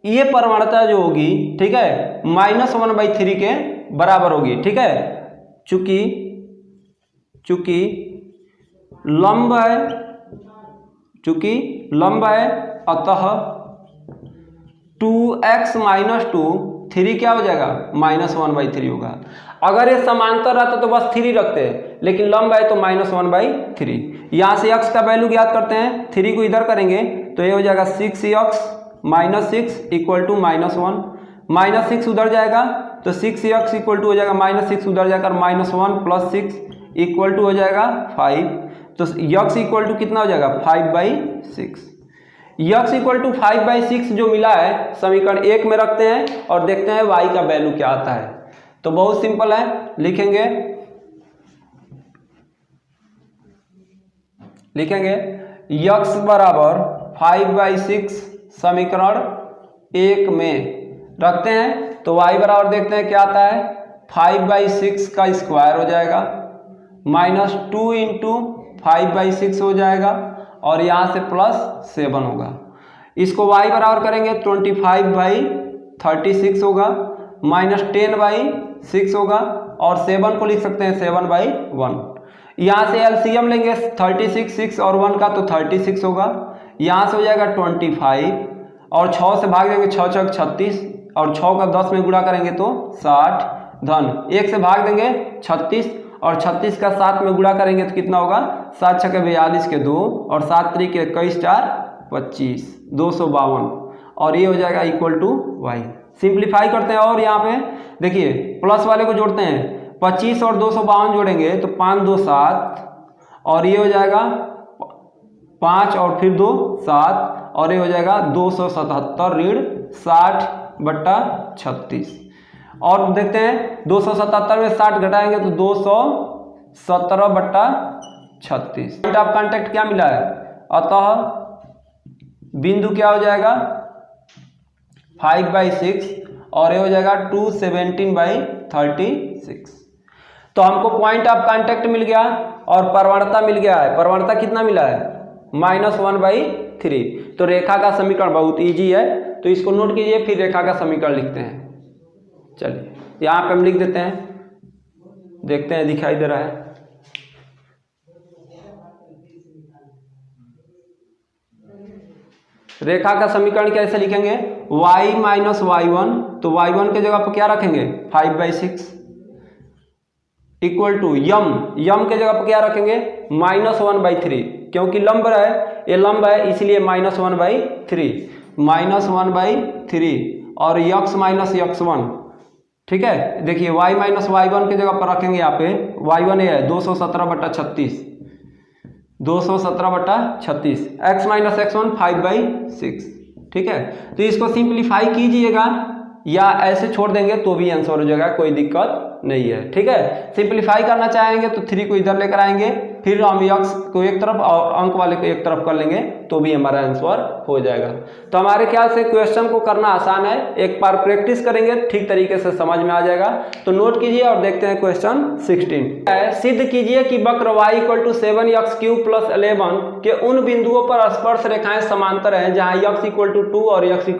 ये परवणता जो होगी, ठीक है, -1/3 के बराबर होगी। ठीक है, चूंकि लंब है अतः 2x - 2 3 क्या हो जाएगा -1/3 होगा। अगर ये समांतर रहता तो बस 3 रखते हैं, लेकिन लंब है तो -1/3। यहाँ से x का वैल्यू ज्ञात करते हैं, 3 को इधर करेंगे तो ये हो जाएगा 6x -6 = -1, -6 उधर जाएगा तो 6x हो जाएगा -6 उधर जाकर -1 + 6 = हो जाएगा 5। तो x = कितना हो जाएगा 5/6। x = 5/6 जो मिला है समीकरण 1 में रखते हैं और देखते हैं y का वैल्यू क्या आता है। तो बहुत सिंपल है, लिखेंगे x बराबर 5/6 समीकरण 1 में रखते हैं तो y बराबर देखते हैं क्या आता है 5/6 का स्क्वायर हो जाएगा -2 × 5/6 हो जाएगा और यहाँ से +7 होगा। इसको y बराबर करेंगे 25/36 होगा -10/6 होगा और 7 को लिख सकते हैं 7/1। यहाँ से एलसीएम लेंगे 36 6 और 1 का तो 36 होगा। यहाँ से हो जाएगा 25 और 6 से भाग देंगे 6 6 36 और 6 का 10 में गुणा करेंगे तो 60 धन 1 से भाग देंगे 36 और 36 का 7 में गुणा करेंगे तो कितना होगा 7 6 42 के 2 और 7 3 के 21 4 25 252 और ये हो जाएगा = y। सिंप्लीफाई करते हैं और यहाँ पे देखिए प्लस वाले को जोड़ते हैं 25 और 252 जोड़ेंगे तो 5 2 7 और ये हो जाएगा 5 और फिर 2 7 और ये हो जाएगा 277 ऋण 60/36 और देखते हैं 277 में 60 घटाएंगे तो 217/36। पॉइंट ऑफ कांटेक्ट क्या मिला है, अतः बिंदु क्या हो जाएगा 5/6 और ये हो जाएगा 217/36। तो हमको पॉइंट ऑफ कांटेक्ट मिल गया और परवणता मिल गया है। परवणता कितना मिला है -1/3। तो रेखा का समीकरण बहुत इजी है, तो इसको नोट कीजिए फिर रेखा का समीकरण लिखते हैं। चलिए यहाँ पे हम लिख देते हैं, देखते हैं दिखाई दे रहा है। रेखा का समीकरण कैसे लिखेंगे y - y1 तो y1 के जगह पर क्या रखेंगे 5/6 = यम के जगह पर क्या रखेंगे -1/3 क्योंकि लंब है, ये लंब है इसलिए -1/3 और x - x1। ठीक है, देखिए y - y1 के जगह पर रखेंगे यहाँ पे y1 है 217/36 x - x1 5/6। ठीक है, तो इसको सिंप्लीफाई कीजिएगा या ऐसे छोड़ देंगे तो भी आंसर हो जाएगा, कोई दिक्कत नहीं है। ठीक है, सिंप्लीफाई करना चाहेंगे तो 3 को इधर लेकर आएंगे, फिर हम x को एक तरफ और अंक वाले को एक तरफ कर लेंगे तो भी हमारा आंसर हो जाएगा। तो हमारे ख्याल से क्वेश्चन को करना आसान है, एक बार प्रैक्टिस करेंगे ठीक तरीके से समझ में आ जाएगा। तो नोट कीजिए और देखते हैं क्वेश्चन 16। सिद्ध कीजिए कि वक्र y = 7x³ + 11 के उन बिंदुओं पर स्पर्श रेखाएं समांतर हैं जहां x = 2 और x =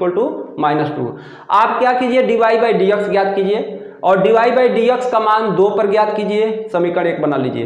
-2। आप क्या कीजिए dy/dx ज्ञात कीजिए और dy/dx का मान 2 पर ज्ञात कीजिए, समीकरण 1 बना लीजिए।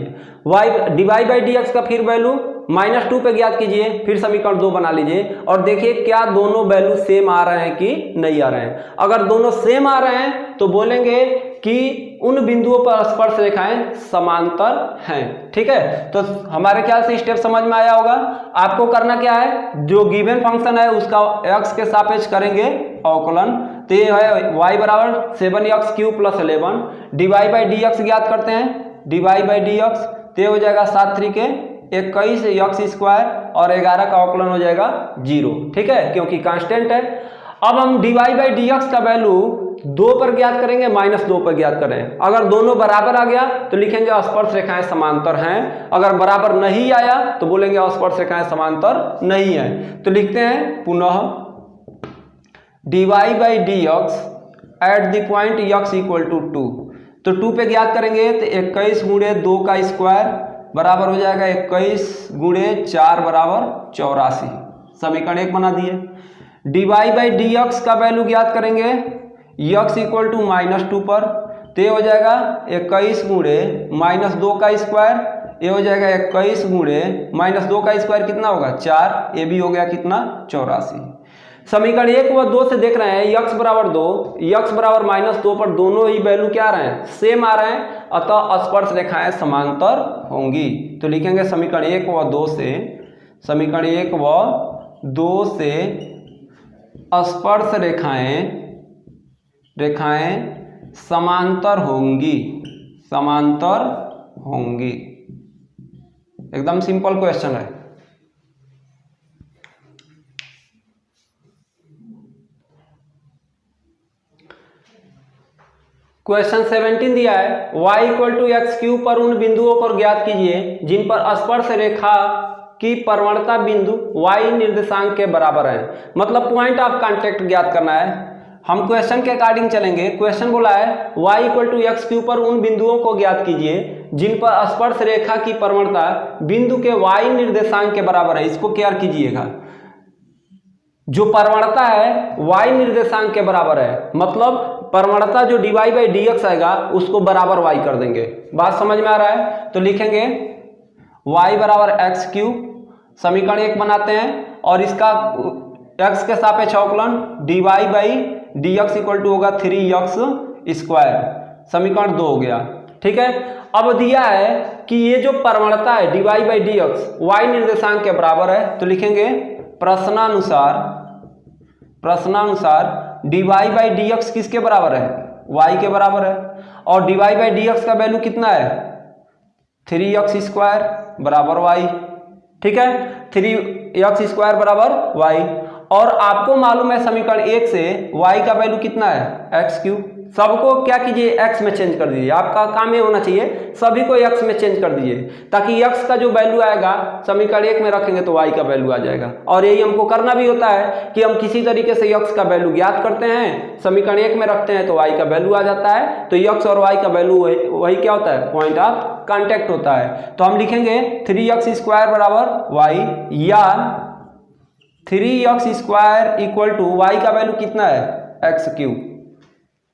dy/dx का फिर वैल्यू -2 पे ज्ञात कीजिए, फिर समीकरण 2 बना लीजिए और देखिए क्या दोनों वैल्यू सेम आ रहे हैं कि नहीं आ रहे हैं। अगर दोनों सेम आ रहे हैं तो बोलेंगे कि उन बिंदुओं पर स्पर्श रेखाएं समांतर हैं। ठीक है, तो हमारे ख्याल से स्टेप समझ में आया होगा। आपको करना क्या है, जो गिवन फंक्शन है उसका x के सापेक्ष करेंगे अवकलन। तो ये है y = 7x³ + 11 dy/dx ज्ञात करते हैं, dy/dx तो हो जाएगा 7 3 के 21 x² और 11 का अवकलन हो जाएगा 0। ठीक है, क्योंकि कांस्टेंट है। अब हम dy/dx का वैल्यू 2 पर ज्ञात करेंगे, -2 पर ज्ञात करें। अगर दोनों बराबर आ गया तो लिखेंगे स्पर्श रेखाएं समांतर हैं, अगर बराबर नहीं आया तो बोलेंगे स्पर्श रेखाएं समांतर नहीं है। तो लिखते हैं पुनः dy by D x at the point x equal to 2। तो 2 पे ज्ञात करेंगे तो 21 गुणे 2 का स्क्वायर बराबर हो जाएगा 21 गुणे 4 बराबर 84। समीकरण 1 बना दिए। dy बाई डी एक्स का वैल्यू ज्ञात करेंगे x इक्वल टू -2 पर, तो ये हो जाएगा 21 गुणे -2 का स्क्वायर, ये हो जाएगा 21 गुणे -2 का स्क्वायर कितना होगा 4, ये भी हो गया कितना 84। समीकरण 1 व 2 से देख रहे हैं x बराबर 2, x बराबर -2 पर दोनों ही वैल्यू क्या आ रहे हैं, सेम आ रहे हैं, अतः स्पर्श रेखाएं समांतर होंगी। तो लिखेंगे समीकरण 1 व 2 से, समीकरण 1 व 2 से स्पर्श रेखाएं समांतर होंगी, समांतर होंगी। एकदम सिंपल क्वेश्चन है। क्वेश्चन 17 दिया है y equal to x cube पर उन बिंदुओं पर ज्ञात कीजिए जिन पर स्पर्श रेखा की प्रवणता बिंदु y निर्देशांक के बराबर है। मतलब पॉइंट ऑफ कांटेक्ट ज्ञात करना है। हम क्वेश्चन के अकॉर्डिंग चलेंगे। क्वेश्चन बोला है y equal to x cube पर उन बिंदुओं को ज्ञात कीजिए जिन पर स्पर्श रेखा की प्रवणता बिंदु के y निर्देशांक के बराबर है। इसको केयर कीजिएगा, जो प्रवणता है y निर्देशांक के बराबर है, मतलब प्रवणता जो dy बाई डी एक्स आएगा उसको बराबर y कर देंगे। बात समझ में आ रहा है? तो लिखेंगे y बराबर एक्स क्यूब, समीकरण 1 बनाते हैं और इसका x के सापेक्ष अवकलन dy by D x equal to होगा 3x स्क्वायर, समीकरण 2 हो गया। ठीक है, अब दिया है कि ये जो प्रवणता है dy by D x y निर्देशांक के बराबर है, तो लिखेंगे प्रश्नानुसार dy बाई डी एक्स किसके बराबर है, y के बराबर है, और dy बाई डी एक्स का वैल्यू कितना है 3x स्क्वायर बराबर y। ठीक है, 3x स्क्वायर बराबर y, और आपको मालूम है समीकरण 1 से y का वैल्यू कितना है एक्स क्यूब। सबको क्या कीजिए x में चेंज कर दीजिए, आपका काम ये होना चाहिए सभी को x में चेंज कर दीजिए, ताकि x का जो वैल्यू आएगा समीकरण 1 में रखेंगे तो y का वैल्यू आ जाएगा। और यही हमको करना भी होता है कि हम किसी तरीके से x का वैल्यू ज्ञात करते हैं, समीकरण 1 में रखते हैं तो y का वैल्यू आ जाता है। तो x और y का वैल्यू वही क्या होता है, पॉइंट ऑफ कांटेक्ट होता है। तो हम लिखेंगे 3x स्क्वायर बराबर y, या 3x square equal to y का वैल्यू कितना है एक्स क्यूब,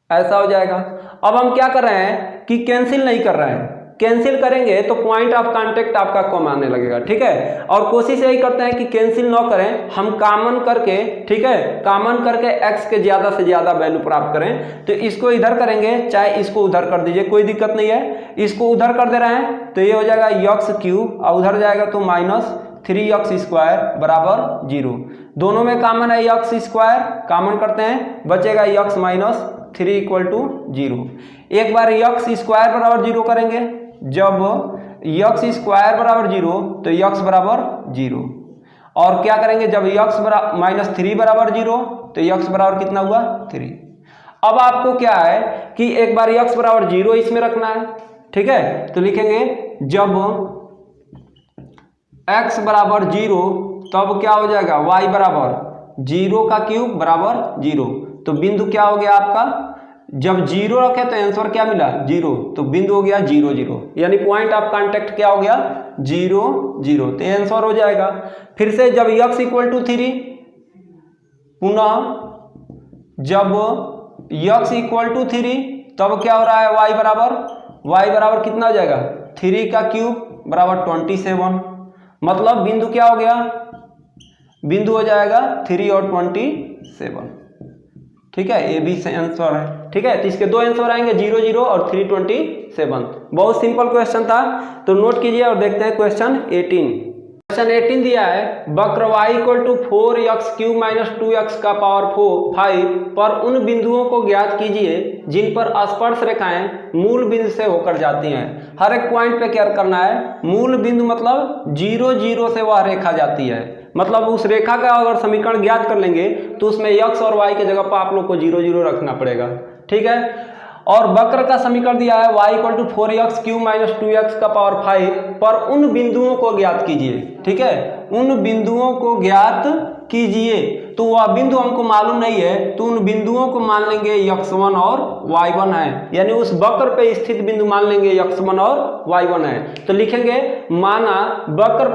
ऐसा हो जाएगा। अब हम क्या कर रहे हैं कि कैंसिल नहीं कर रहे हैं, कैंसिल करेंगे तो पॉइंट ऑफ कांटेक्ट आपका कम आने लगेगा। ठीक है, और कोशिश यही करते हैं कि कैंसिल ना करें, हम कॉमन करके, ठीक है, कॉमन करके x के ज्यादा से ज्यादा वैल्यू प्राप्त करें। तो इसको इधर करेंगे, चाहे इसको उधर कर दीजिए, कोई दिक्कत नहीं है। इसको उधर कर दे रहे हैं तो ये हो जाएगा x क्यूब, और उधर जाएगा तो -3x स्क्वायर बराबर 0। दोनों में कॉमन है x स्क्वायर, कॉमन करते हैं, बचेगा x माइनस 3 इक्वल टू 0। एक बार x स्क्वायर बराबर 0 करेंगे, जब x स्क्वायर बराबर 0 तो x बराबर 0, और क्या करेंगे जब x -3 बराबर 0 तो x बराबर कितना हुआ 3। अब आपको क्या है कि एक बार x बराबर 0 इसमें रखना है। ठीक है, तो लिखेंगे जब x बराबर 0 तब क्या हो जाएगा y बराबर 0 का क्यूब बराबर 0। तो बिंदु क्या हो गया आपका, जब 0 रखे तो आंसर क्या मिला 0, तो बिंदु हो गया 0 0, यानी पॉइंट ऑफ कांटेक्ट क्या हो गया 0 0, तो आंसर हो जाएगा। फिर से जब x इक्वल टू 3, पुनः जब x इक्वल टू 3 तब क्या हो रहा है y बराबर कितना हो जाएगा 3 का क्यूब बराबर 27। मतलब बिंदु क्या हो गया, बिंदु हो जाएगा 3 और 27। ठीक है, ये भी आंसर है। ठीक है, तो इसके दो आंसर आएंगे 0 0 और 327। बहुत सिंपल क्वेश्चन था, तो नोट कीजिए और देखते हैं क्वेश्चन 18। क्वेश्चन 18 दिया है वक्र y equal to 4x cube minus 2x का पावर 5 पर उन बिंदुओं को ज्ञात कीजिए जिन पर स्पर्श रेखाएं मूल बिंदु से होकर जाती हैं। हर एक पॉइंट पे केयर करना है, मूल बिंदु मतलब 0 0 से वह रेखा जाती है, मतलब उस रेखा का अगर समीकरण ज्ञात कर लेंगे तो उसमें x और y के जगह पर आप लोग को 0 0 रखना पड़ेगा। ठीक है, और वक्र का समीकरण दिया है y equal to 4x cube minus 2x का पावर 5 पर उन बिंदुओं को ज्ञात कीजिए। ठीक है, उन बिंदुओं को ज्ञात कीजिए। तो वह बिंदु हमको मालूम नहीं है, तो उन बिंदुओं को मान लेंगे x1 और y1 है, यानी उस वक्र पे स्थित बिंदु मान लेंगे x1 और y1 है। तो लिखेंगे माना वक्र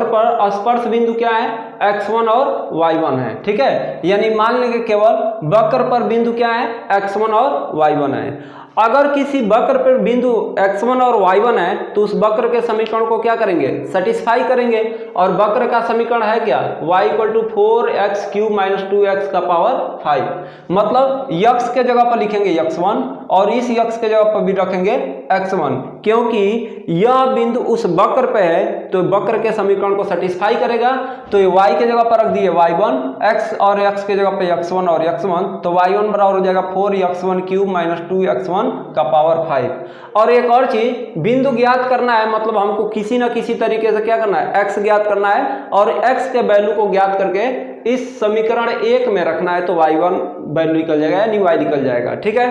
पर स्पर्श बिंदु क्या है, x1 और y1 है। ठीक है, यानी मान लेंगे केवल वक्र पर बिंदु क्या है, x1 और y1 है। अगर किसी वक्र पर बिंदु x1 और y1 है तो उस वक्र के समीकरण को क्या करेंगे, सेटिस्फाई करेंगे। और वक्र का समीकरण है क्या, y = 4x³ - 2x का पावर 5। मतलब x के जगह पर लिखेंगे x1 और इस x के जगह पर भी रखेंगे x1, क्योंकि यह बिंदु उस वक्र पे है तो वक्र के समीकरण को सेटिस्फाई करेगा। तो ये y के जगह पर रख दिए y1, x और x के जगह पे x1 और x1, तो y1 बराबर हो जाएगा 4x1³ - 2x1 का पावर 5। और एक और चीज, बिंदु ज्ञात करना है, मतलब हमको किसी न किसी तरीके से क्या करना है, x ज्ञात करना है और x के वैल्यू को ज्ञात करके इस समीकरण 1 में रखना है, तो y1 वैल्यू निकल जाएगा यानी y निकल जाएगा। ठीक है,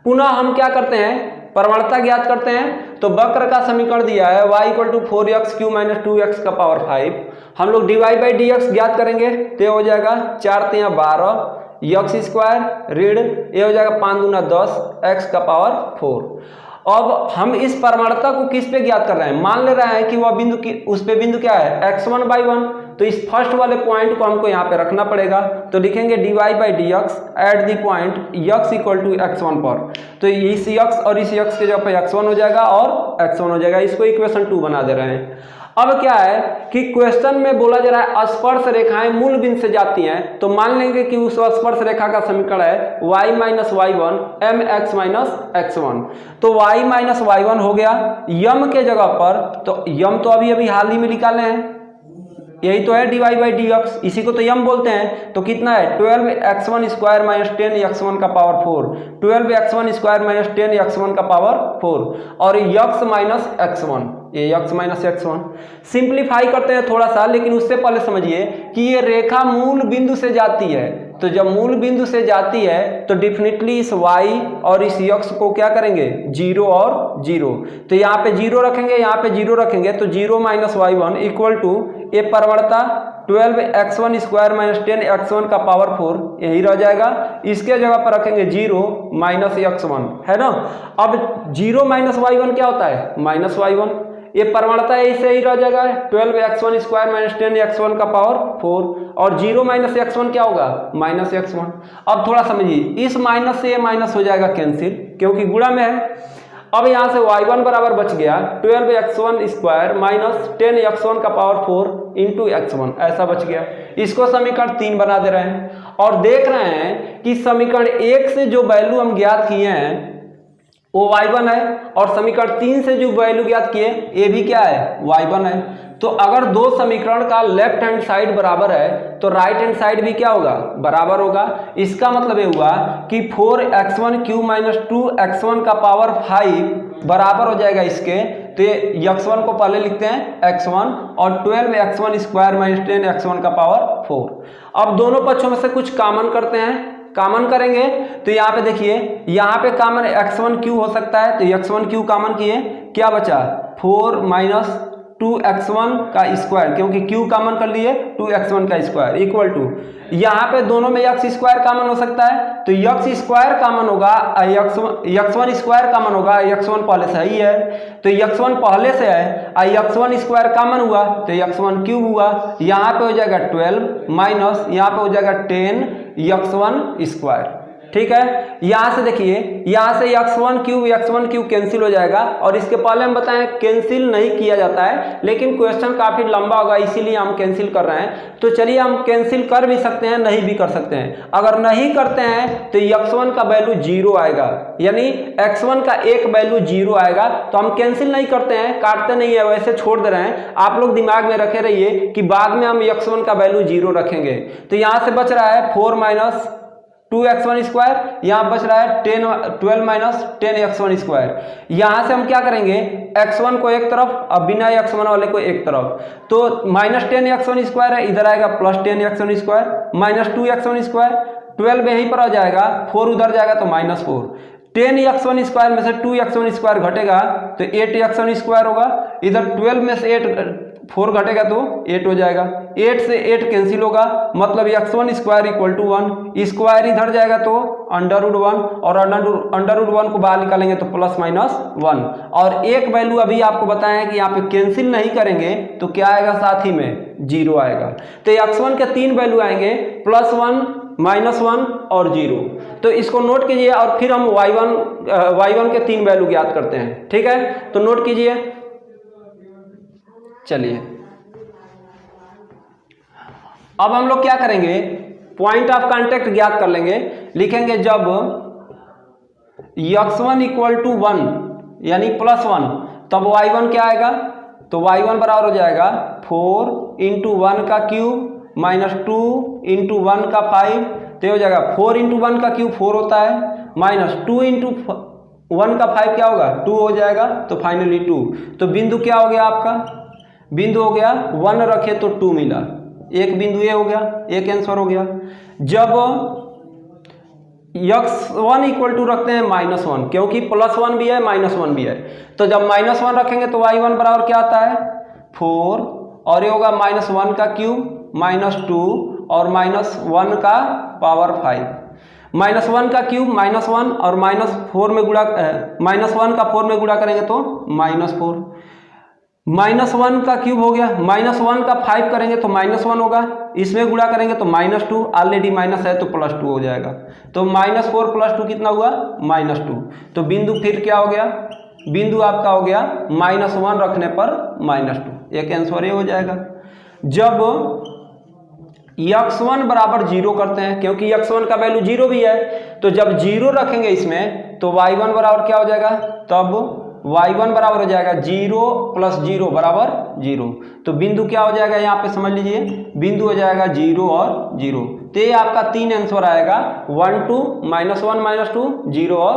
पुनः हम क्या करते हैं, प्रवणता ज्ञात करते हैं। तो वक्र का समीकरण दिया है y = 4x³ - 2x का पावर 5। हम लोग dy/dx ज्ञात करेंगे, तो हो जाएगा 4 × 12 x² ऋण ये हो जाएगा 5 × 10 x का पावर 4। अब हम इस प्रवणता को किस पे ज्ञात कर रहे हैं, मान ले रहे हैं कि वह बिंदु की उस पे बिंदु क्या है, x1/1। तो इस फर्स्ट वाले पॉइंट को हमको यहाँ पे रखना पड़ेगा। तो लिखेंगे dy/dx eight the point x = x1 पर। तो इस x और इस x के जगह पे x1 हो जाएगा और x1 हो जाएगा। इसको इक्वेशन 2 बना दे रहे हैं। अब क्या है कि क्वेश्चन में बोला जा रहा है स्पर्श रेखाएं मूल बिंदु से जाती हैं, तो मान लेंगे कि उस स्पर्श रेखा का समीकरण है y - y1 mx - x1। तो y - y1 हो गया यम के जगह पर, तो यम तो अभी हाल ही में निकाले हैं, यही तो है dy/dx, इसी को तो यम बोलते हैं। तो कितना है 12x1² - 10x1 का पावर 4, 12x1² - 10x1 का पावर 4 और x - x1, ये x - x1। सिंप्लीफाई करते हैं थोड़ा सा, लेकिन उससे पहले समझिए कि ये रेखा मूल बिंदु से जाती है। तो जब मूल बिंदु से जाती है तो डेफिनेटली इस y और इस x को क्या करेंगे, 0 और 0। तो यहाँ पे 0 रखेंगे, यहाँ पे 0 रखेंगे, तो 0 - y1 = ये प्रवणता 12x1² - 10x1 का पावर 4 यही रह जाएगा। इसके जगह पर रखेंगे 0 - x1, है ना। अब 0 - y1 क्या होता है, -y1। ये प्रवणता ऐसे ही रह जाएगा 12x1² - 10x1 का पावर 4 और 0 - x1 क्या होगा, -x1। अब थोड़ा समझिए, इस माइनस से ये माइनस हो जाएगा कैंसिल, क्योंकि गुणा में है। अब यहाँ से y1 बराबर बच गया 12x1² - 10x1 का पावर 4 इंटू x1, ऐसा बच गया। इसको समीकरण 3 बना दे रहे हैं और देख रहे हैं कि समीकरण 1 से जो वैल्यू हम ज्ञात किए हैं वो y1 है और समीकरण 3 से जो वैल्यू ज्ञात किए ये भी क्या है, y1 है। तो अगर दो समीकरण का लेफ्ट हैंड साइड बराबर है तो राइट हैंड साइड भी क्या होगा, बराबर होगा। इसका मतलब ये हुआ कि 4x1³ - 2x1 का पावर 5 बराबर हो जाएगा इसके। तो ये x1 को पहले लिखते हैं x1 और 12x1² - 10x1 का पावर 4। अब दोनों पक्षों में से कुछ कॉमन करते हैं, कॉमन करेंगे तो यहाँ पे देखिए, यहाँ पे कॉमन x1³ हो सकता है, तो x1³ कॉमन किए, क्या बचा 4 - 2x1 का स्क्वायर, क्योंकि q कॉमन कर लिए 2x1 का स्क्वायर इक्वल टू, यहाँ पे दोनों में x² कॉमन हो सकता है, तो x² कॉमन होगा, x1² कॉमन होगा, x1 पहले से ही है, तो x1 पहले से है, x1² कॉमन हुआ तो x1³ हुआ। यहाँ पे हो जाएगा 12 माइनस यहाँ पे हो जाएगा 10x1²। ठीक है, यहाँ से देखिए, यहाँ से x1³ कैंसिल हो जाएगा और इसके पहले हम बताएं कैंसिल नहीं किया जाता है, लेकिन क्वेश्चन काफी लंबा होगा इसीलिए हम कैंसिल कर रहे हैं। तो चलिए हम कैंसिल कर भी सकते हैं, नहीं भी कर सकते हैं। अगर नहीं करते हैं तो x1 का वैल्यू 0 आएगा, यानी x1 का एक वैल्यू 0 आएगा। तो हम कैंसिल नहीं करते हैं, काटते नहीं है, वैसे छोड़ दे रहे हैं। आप लोग दिमाग में रखे रहिए कि बाद में हम x1 का वैल्यू 0 रखेंगे। तो यहाँ से बच रहा है 4 - 2x1², यहाँ बच रहा है 12 - 10x1²। यहाँ से हम क्या करेंगे, x1 को एक तरफ और बिना x1 वाले को एक तरफ, तो -10x1² है, इधर आएगा +10x1² - 2x1², 12 यहीं पर आ जाएगा, 4 उधर जाएगा तो -4, 10x1² में से 2x1² घटेगा तो 8x1² होगा, इधर 12 में से 8 4 घटेगा तो 8 हो जाएगा, 8 से 8 कैंसिल होगा, मतलब x1 square equal to 1, square इधर जाएगा तो √1 और √1 को बाहर निकालेंगे तो ±1। और एक वैल्यू अभी आपको बताया कि यहाँ पे कैंसिल नहीं करेंगे तो क्या आएगा, साथ ही में 0 आएगा। तो x1 के 3 वैल्यू आएंगे, +1, -1 और 0। तो इसको नोट कीजिए और फिर हम y1 के 3 वैल्यू ज्ञात करते हैं। ठीक है, तो नोट कीजिए। चलिए अब हम लोग क्या करेंगे, पॉइंट ऑफ कांटेक्ट ज्ञात कर लेंगे। लिखेंगे जब x1 इक्वल टू 1 यानी +1 तब y1 क्या आएगा, तो y1 बराबर हो जाएगा 4 × 1 का क्यूब -2 × 1 का 5, तो हो जाएगा 4 × 1 का क्यूब 4 होता है, -2 × 1 का 5 क्या होगा, 2 हो जाएगा, तो फाइनली 2। तो बिंदु क्या हो गया आपका, बिंदु हो गया 1 रखे तो 2 मिला, एक बिंदु ये हो गया, एक आंसर हो गया। जब x1 इक्वल टू रखते हैं -1, क्योंकि +1 भी है -1 भी है, तो जब -1 रखेंगे तो y1 बराबर क्या आता है 4 और ये होगा -1 का क्यूब -2 और -1 का पावर 5, -1 का क्यूब -1 और -4 में गुणा -1 का 4 में गुणा करेंगे तो -4, -1 का क्यूब हो गया, -1 का 5 करेंगे तो -1 होगा, इसमें गुणा करेंगे तो -2, ऑलरेडी माइनस है तो +2 हो जाएगा, तो -4 + 2 कितना हुआ -2। तो बिंदु फिर क्या हो गया, बिंदु आपका हो गया -1 रखने पर -2, एक आंसर ये हो जाएगा। जब x1 बराबर 0 करते हैं, क्योंकि x1 का वैल्यू 0 भी है, तो जब 0 रखेंगे इसमें तो y1 बराबर क्या हो जाएगा, तब y1 बराबर हो जाएगा 0 + 0 बराबर 0। तो बिंदु क्या हो जाएगा, यहाँ पे समझ लीजिए, बिंदु हो जाएगा 0 और 0। तो ये आपका 3 आंसर आएगा, 1 2 -1 -2 0 और